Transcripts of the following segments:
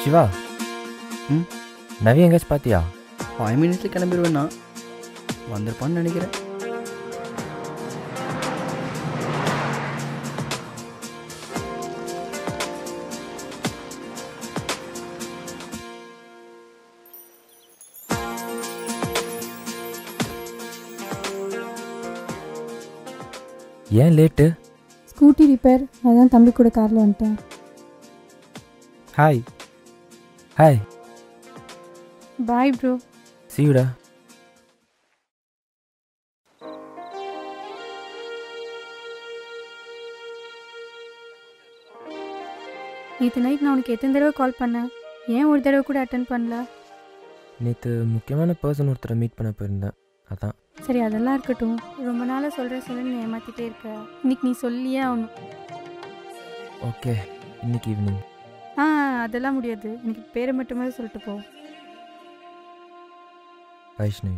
சிவா, நவி எங்கேயாச்சும் பார்த்தியா? 5 மினிட்ஸில் கிளம்பிடுவேன். நான் வந்திருப்பான்னு நினைக்கிறேன். ஏன் லேட்டு? ஸ்கூட்டி ரிப்பேர், அதான் தம்பி கூட காரில் வந்துட்டேன். Hi. Hi. Bye bro. See you டா. நேற்று நைட் நான் உனக்கு எத்தனை தடவை கால் பண்ணேன், ஏன் ஒரு தடவை கூட அட்டன் பண்ணல? நேற்று முக்கியமான பர்சன் ஒருத்தரை மீட் பண்ண போயிருந்தேன், அதான். சரி, அதெல்லாம் இருக்கட்டும். ரொம்ப நாளாக சொல்கிறேன் நீ ஏமாற்றிட்டே இருக்க. இன்னைக்கு நீ சொல்லியே ஆகணும். ஓகே, இன்னைக்கு ஈவினிங். அதெல்லாம் முடியாது, எனக்கு பேரை மட்டுமே சொல்லிட்டு போ. வைஷ்ணவி.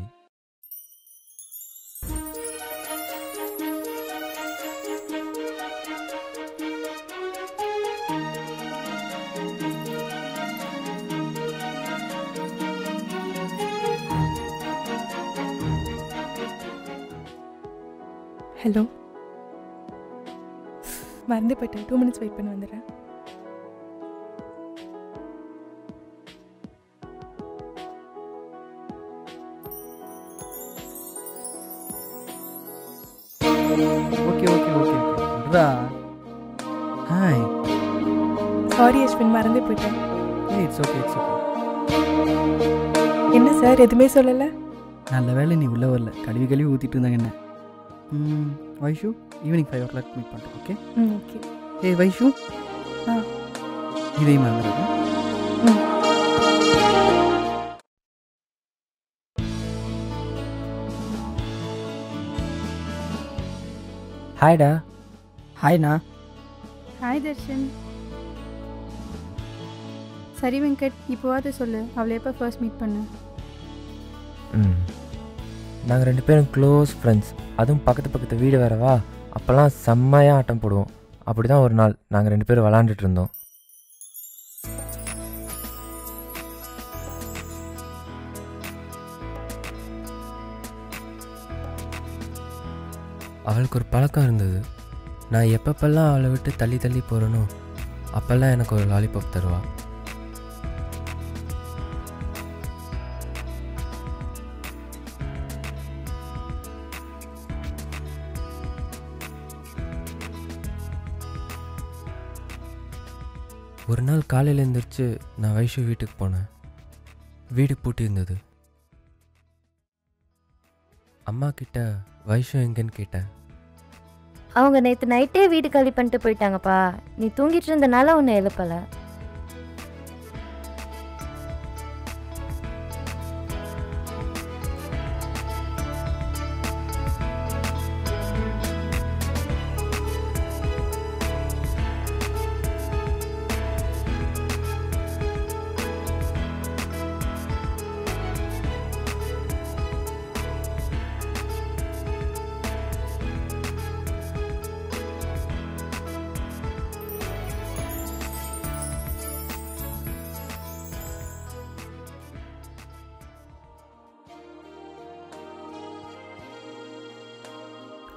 ஹலோ, மறந்து போயிட்டேன். 2 மினிட்ஸ் வெயிட் பண்ணி வந்துடுறேன். ஓகே ஓகே ஓகே விட்றா. ஹாய். சாரி அஸ்வின், மறந்து போயிட்டேன். It's okay it's okay. என்ன சார் எதுவுமே சொல்லலை? நல்ல வேலை நீ உள்ளே வரல, கழுவி ஊற்றிட்டு இருந்தாங்க என்ன. வைஷு, ஈவினிங் 5 o'clock மீட் பண்ணுறோம். Okay okay. ஏய் வைஷு, இதையும் மறந்துடுங்க. ஹாய்டா. ஹாய்ண்ணா. ஹாய் தர்ஷன். சரி வெங்கட், இப்போவாது சொல்லு, அவளை எப்போ ஃபர்ஸ்ட் மீட் பண்ண? நாங்கள் 2 பேரும் க்ளோஸ் ஃப்ரெண்ட்ஸ், அதுவும் பக்கத்து வீடு வேறவா. அப்போல்லாம் செம்மையாக ஆட்டம் போடுவோம். அப்படி தான் ஒரு நாள் நாங்கள் 2 பேரும் விளாண்டுட்டு இருந்தோம். அவளுக்கு ஒரு பழக்கம் இருந்தது. நான் எப்பப்பெல்லாம் அவளை விட்டு தள்ளி தள்ளி போகிறேனோ அப்போல்லாம் எனக்கு ஒரு லாலிபாப் தருவாள். ஒரு நாள் காலையில் எழுந்திரிச்சு நான் வைஷு வீட்டுக்கு போனேன். வீடு பூட்டி இருந்தது. அம்மா கிட்ட வைஷு எங்கன்னு கேட்டேன். அவங்க நேற்று நைட்டே வீடு காலி பண்ணிட்டு போயிட்டாங்கப்பா. நீ தூங்கிட்டு இருந்தனால உன்னை எழுப்பலை.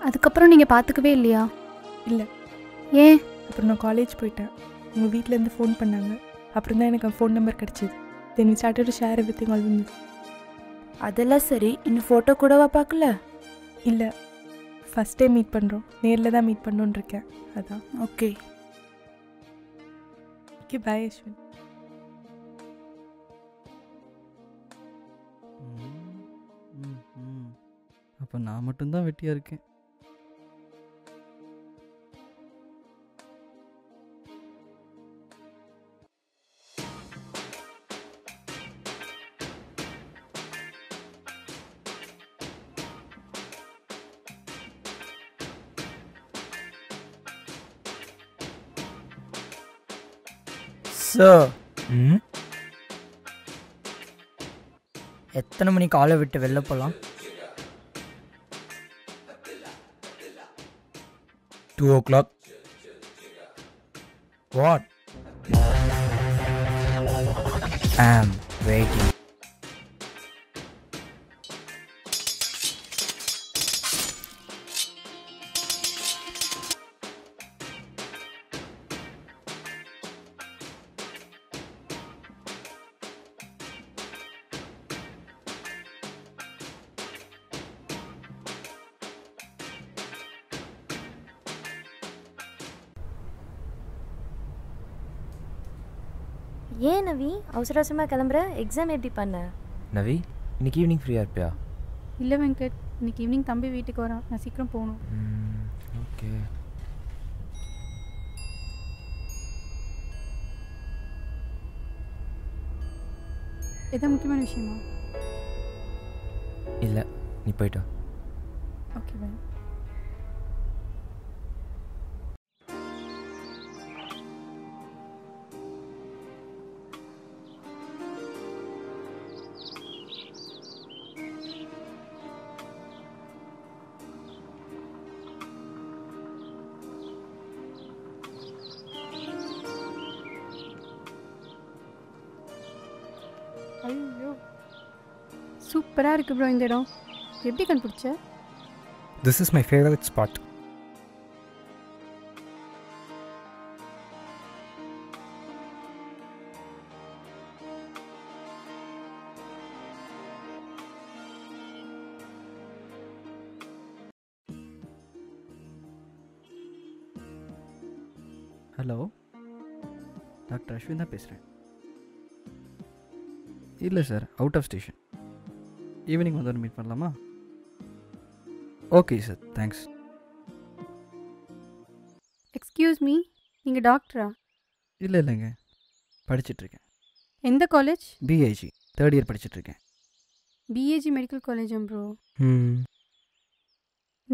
அதுக்கப்புறம் நீங்கள் பார்த்துக்கவே இல்லையா? இல்லை. ஏன்? அப்புறம் நான் காலேஜ் போயிட்டேன். உங்கள் வீட்டிலேருந்து ஃபோன் பண்ணாங்க. அப்புறம் தான் எனக்கு ஃபோன் நம்பர் கிடச்சிது. Then we started to share everything all with me. அதெல்லாம் சரி, இன்னும் ஃபோட்டோ கூடவா பார்க்கல? இல்லை, ஃபஸ்ட் டைம் மீட் பண்ணுறோம். நேரில் தான் மீட் பண்ணோன்னு இருக்கேன், அதான். ஓகே ஓகே, பாய் அஸ்வின். அப்போ நான் மட்டும்தான் வெட்டியாக இருக்கேன். சார், எத்தனை மணிக்கு ஆளை விட்டு வெளில போகலாம்? 2 o'clock. What? am waiting. ஏன் நவி அவசர அவசரமாக கிளம்புற? எக்ஸாம் எப்படி பண்ண? நவி இன்னைக்கு ஈவினிங் ஃப்ரீயாக இருப்பியா? இல்லை வெங்கட், இன்னைக்கு ஈவினிங் தம்பி வீட்டுக்கு வரான், நான் சீக்கிரம் போகணும். ஓகே. எதாவது முக்கியமான விஷயமா? இல்லை, நீ போயிட்டா. Okay bye. ஐயோ, சூப்பராக இருக்குது ப்ரோ இந்த இடம். எப்படி கண்டுபிடிச்ச? This is my favorite spot. Hello, doctor Ashwin தான் பேசுகிறேன். இல்லை sir, out of station. Evening வந்து மீட் பண்ணலாமா? Okay sir, thanks. Excuse me, நீங்கள் டாக்டரா? இல்லை இல்லைங்க, படிச்சிட்ருக்கேன். எந்த காலேஜ்? பிஐஜி தேர்ட் இயர் படிச்சிட்ருக்கேன். பிஏஜி மெடிக்கல் காலேஜா ப்ரோ?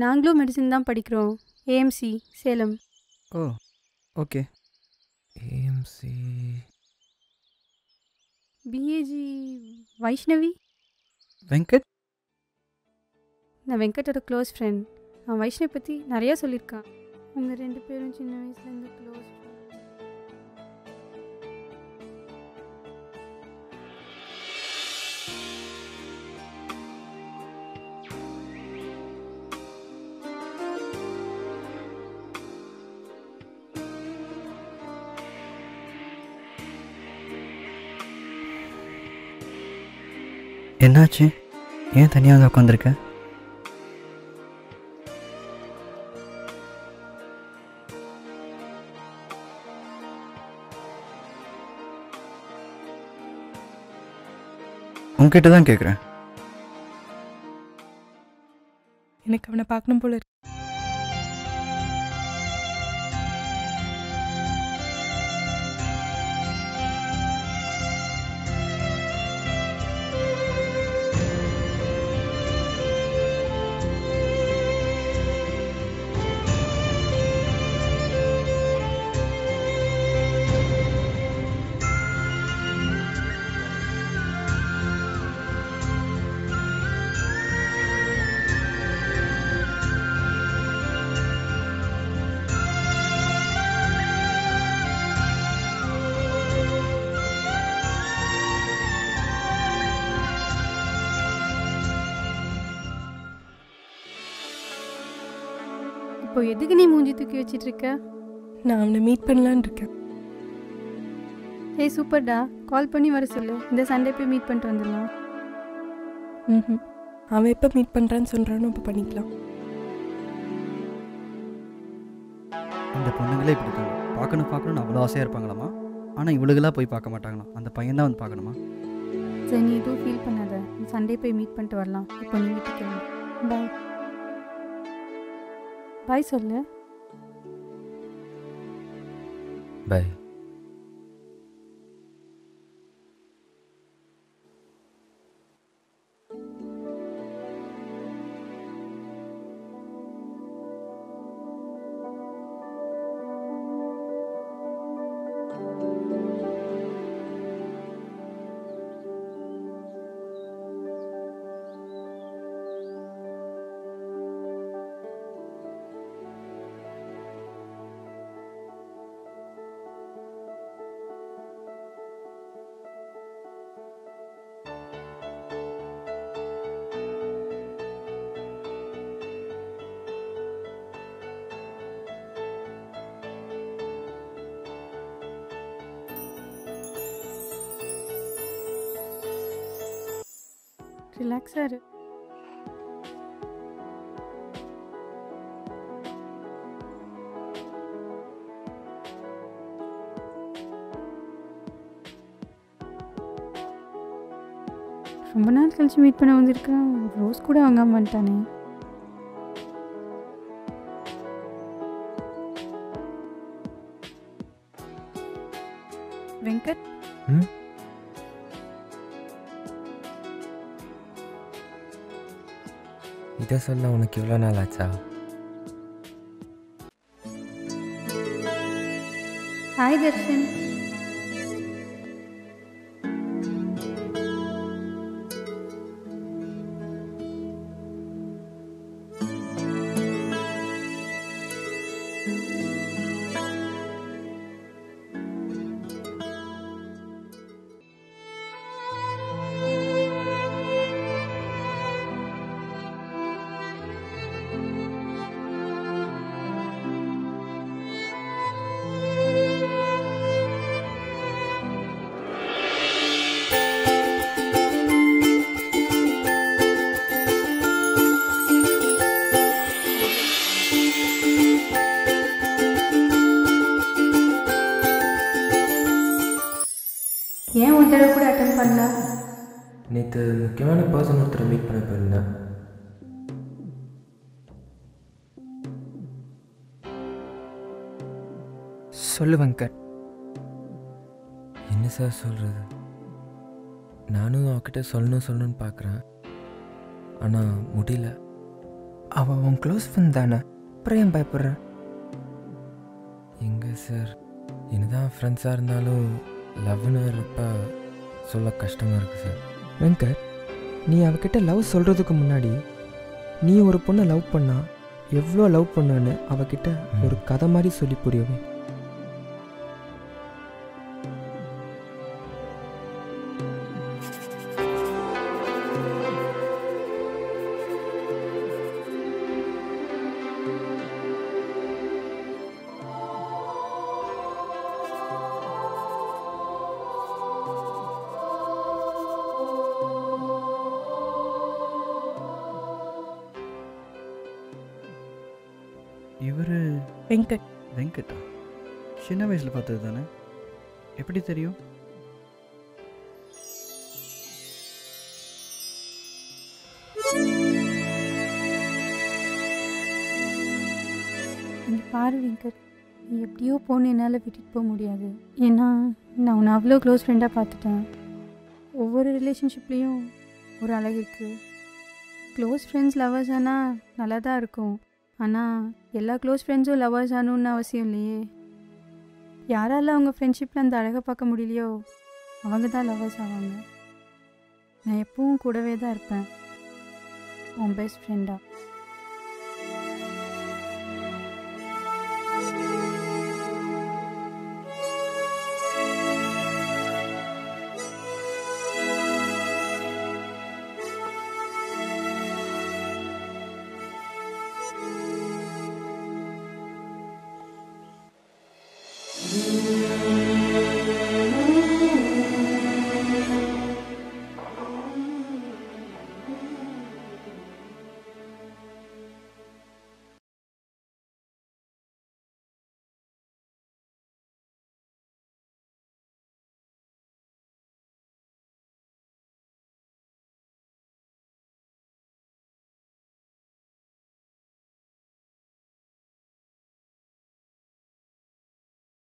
நாங்களும் மெடிசன் தான் படிக்கிறோம், AMC Salem. Oh okay. AMC. PAG Vaishnavi. Venkat? நான் வெங்கட்டோட க்ளோஸ் ஃப்ரெண்ட். அவன் வைஷ்ணவி பற்றி நிறையா சொல்லியிருக்கான். அவங்க 2 பேரும் சின்ன வயசுலேருந்து க்ளோஸ். என்னாச்சு? ஏன் தனியாக வந்து உட்காந்துருக்க? உங்ககிட்ட தான் கேட்குறேன். எனக்கு அவனை பார்க்கணும் போல இருக்கு. இப்போ எதுக்கு நீ மூஞ்சி தூக்கி வச்சிட்டு இருக்க? நான் அவனை மீட் பண்ணலான்னு இருக்கேன். ஏய் சூப்பர்டா, கால் பண்ணி வர சொல்லு, இந்த சண்டே போய் மீட் பண்ணிட்டு வந்துடலாம். அவன் எப்போ மீட் பண்ணுறான்னு சொல்கிறானோ அப்போ பண்ணிக்கலாம். இந்த பொண்ணுங்களே இப்படி இருக்காங்க. பார்க்கணும்னு அவ்வளோ ஆசையாக இருப்பாங்களாமா, ஆனால் இவளுகளாக போய் பார்க்க மாட்டாங்களாம். அந்த பையன் தான் வந்து பார்க்கணுமா? சரி, நீ எதுவும் ஃபீல் பண்ணாத, சண்டே போய் மீட் பண்ணிட்டு வரலாம். இப்போ நீ வீட்டுக்கு பாய். பாய் சொல்லு. பை. ரிலாக்ஸாக இரு. ரொம்ப நாள் கழிச்சு மீட் பண்ண வந்திருக்கேன். ரோஸ் கூட வாங்காம வந்துட்டானே. வெங்கட், ம் இதை சொல்ல உனக்கு இவ்வளோ நாள் ஆச்சா? ஹாய் தர்ஷன். ஏன் ஒரு தடவை கூட அட்டன் பண்ணல? நேற்று முக்கியமான பர்சன் ஒருத்தரை மீட் பண்ண போயிருந்தேன். சொல்லு வெங்கட். என்ன சார் சொல்கிறது? நானும் அவகிட்ட சொல்லணும்னு பார்க்குறேன், ஆனால் முடியல. அவள் உன் க்ளோஸ் ஃப்ரெண்ட் தானே, அப்புறம் ஏன் பயப்படுற? எங்கே சார், என்னதான் ஃப்ரெண்ட்ஸாக இருந்தாலும் லவ்னு வரப்ப சொல்ல கஷ்டமாக இருக்குது சார். வெங்கட், நீ அவகிட்ட லவ் சொல்கிறதுக்கு முன்னாடி நீ ஒரு பொண்ணை லவ் பண்ணா எவ்வளோ லவ் பண்ணான்னு அவகிட்ட ஒரு கதை மாதிரி சொல்லி புரியவே. இவர் வெங்கட். வெங்கட்டா? சின்ன வயசில் பார்த்தது தானே, எப்படி தெரியும்? இங்கே பாரு வெங்கட், நீ எப்படியோ போன்னு என்னால் விட்டுட்டு போக முடியாது. ஏன்னா நான் உன்னை அவ்வளோ க்ளோஸ் ஃப்ரெண்டாக பார்த்துட்டேன். ஒவ்வொரு ரிலேஷன்ஷிப்லேயும் ஒரு அழகு இருக்குது. க்ளோஸ் ஃப்ரெண்ட்ஸ் லவர்ஸ் ஆனால் நல்லா தான் இருக்கும், ஆனால் எல்லா க்ளோஸ் ஃப்ரெண்ட்ஸும் லவர்ஸ் ஆகணுன்னு அவசியம் இல்லையே. யாரால அவங்க ஃப்ரெண்ட்ஷிப்பில் அந்த அழகை பார்க்க முடியலையோ அவங்க தான் லவர்ஸ் ஆவாங்க. நான் எப்பவும் கூடவே தான் இருப்பேன், உன் பெஸ்ட் ஃப்ரெண்டாக.